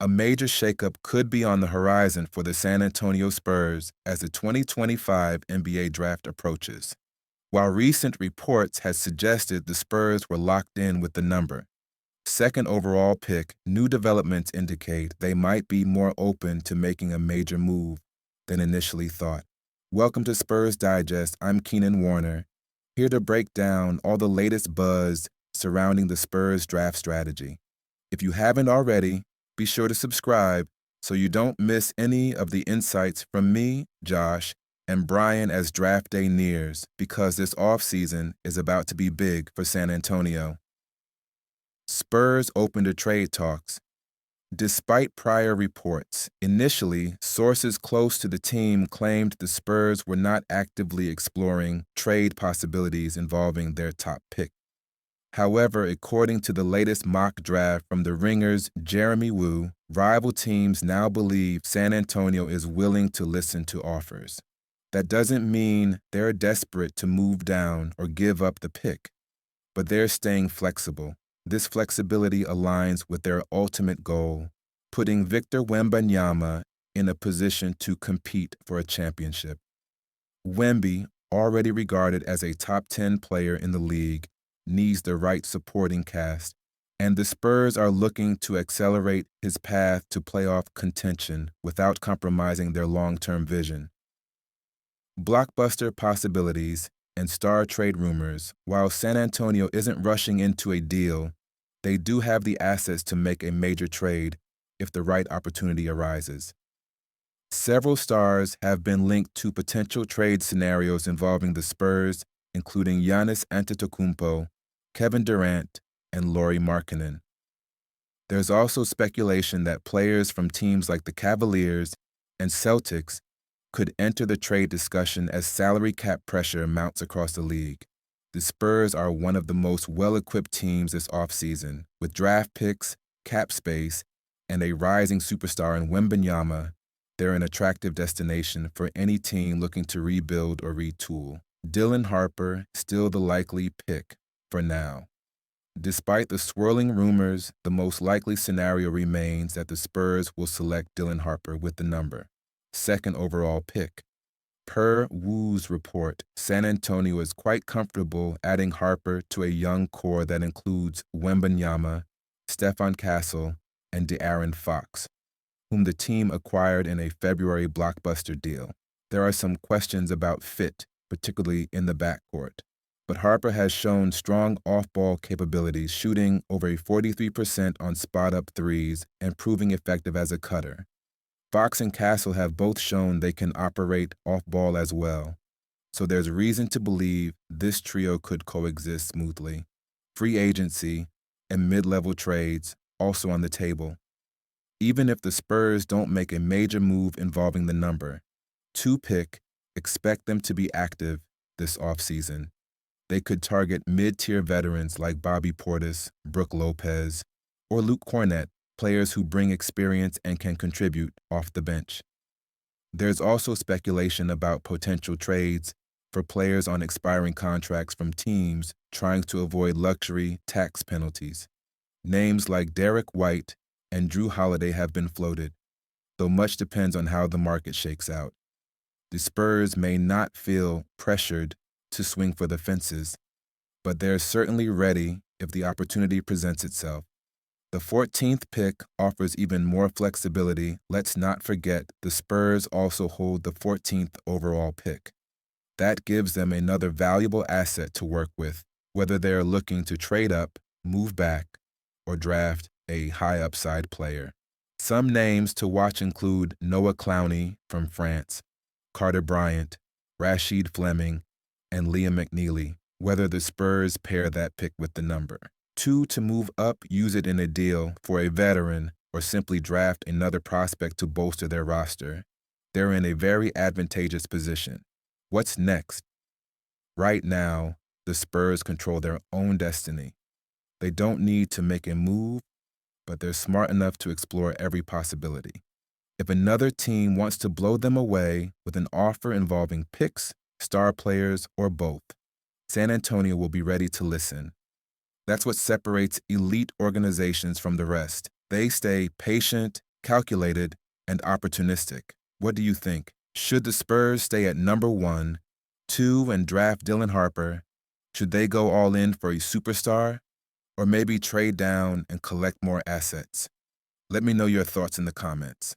A major shakeup could be on the horizon for the San Antonio Spurs as the 2025 NBA Draft approaches. While recent reports had suggested the Spurs were locked in with the number second overall pick, new developments indicate they might be more open to making a major move than initially thought. Welcome to Spurs Digest. I'm Keenan Warner, here to break down all the latest buzz surrounding the Spurs draft strategy. If you haven't already, be sure to subscribe so you don't miss any of the insights from me, Josh, and Brian as draft day nears, because this offseason is about to be big for San Antonio. Spurs open to trade talks. Despite prior reports, initially, sources close to the team claimed the Spurs were not actively exploring trade possibilities involving their top pick. However, according to the latest mock draft from The Ringer's Jeremy Woo, rival teams now believe San Antonio is willing to listen to offers. That doesn't mean they're desperate to move down or give up the pick, but they're staying flexible. This flexibility aligns with their ultimate goal, putting Victor Wembanyama in a position to compete for a championship. Wemby, already regarded as a top 10 player in the league, needs the right supporting cast, and the Spurs are looking to accelerate his path to playoff contention without compromising their long-term vision. Blockbuster possibilities and star trade rumors. While San Antonio isn't rushing into a deal, they do have the assets to make a major trade if the right opportunity arises. Several stars have been linked to potential trade scenarios involving the Spurs, including Giannis Antetokounmpo, Kevin Durant, and Lauri Markkanen. There's also speculation that players from teams like the Cavaliers and Celtics could enter the trade discussion as salary cap pressure mounts across the league. The Spurs are one of the most well-equipped teams this offseason, with draft picks, cap space, and a rising superstar in Wembanyama. They're an attractive destination for any team looking to rebuild or retool. Dylan Harper, still the likely pick for now. Despite the swirling rumors, the most likely scenario remains that the Spurs will select Dylan Harper with the number second overall pick. Per Woo's report, San Antonio is quite comfortable adding Harper to a young core that includes Wembanyama, Stephon Castle, and De'Aaron Fox, whom the team acquired in a February blockbuster deal. There are some questions about fit, particularly in the backcourt, but Harper has shown strong off-ball capabilities, shooting over a 43% on spot-up threes and proving effective as a cutter. Fox and Castle have both shown they can operate off-ball as well, so there's reason to believe this trio could coexist smoothly. Free agency and mid-level trades also on the table. Even if the Spurs don't make a major move involving the number 2 pick, expect them to be active this offseason. They could target mid-tier veterans like Bobby Portis, Brook Lopez, or Luke Kornet, players who bring experience and can contribute off the bench. There's also speculation about potential trades for players on expiring contracts from teams trying to avoid luxury tax penalties. Names like Derek White and Drew Holiday have been floated, though much depends on how the market shakes out. The Spurs may not feel pressured to swing for the fences, but they're certainly ready if the opportunity presents itself. The 14th pick offers even more flexibility. Let's not forget the Spurs also hold the 14th overall pick. That gives them another valuable asset to work with, whether they're looking to trade up, move back, or draft a high-upside player. Some names to watch include Noah Clowney from France, Carter Bryant, Rashid Fleming, and Liam McNeely, whether the Spurs pair that pick with the number 2 to move up, use it in a deal for a veteran, or simply draft another prospect to bolster their roster. They're in a very advantageous position. What's next? Right now, the Spurs control their own destiny. They don't need to make a move, but they're smart enough to explore every possibility. If another team wants to blow them away with an offer involving picks, star players, or both, San Antonio will be ready to listen. That's what separates elite organizations from the rest. They stay patient calculated, and opportunistic. What do you think? Should the Spurs stay at number 1, 2, and draft Dylan Harper? Should they go all in for a superstar? Or maybe trade down and collect more assets? Let me know your thoughts in the comments.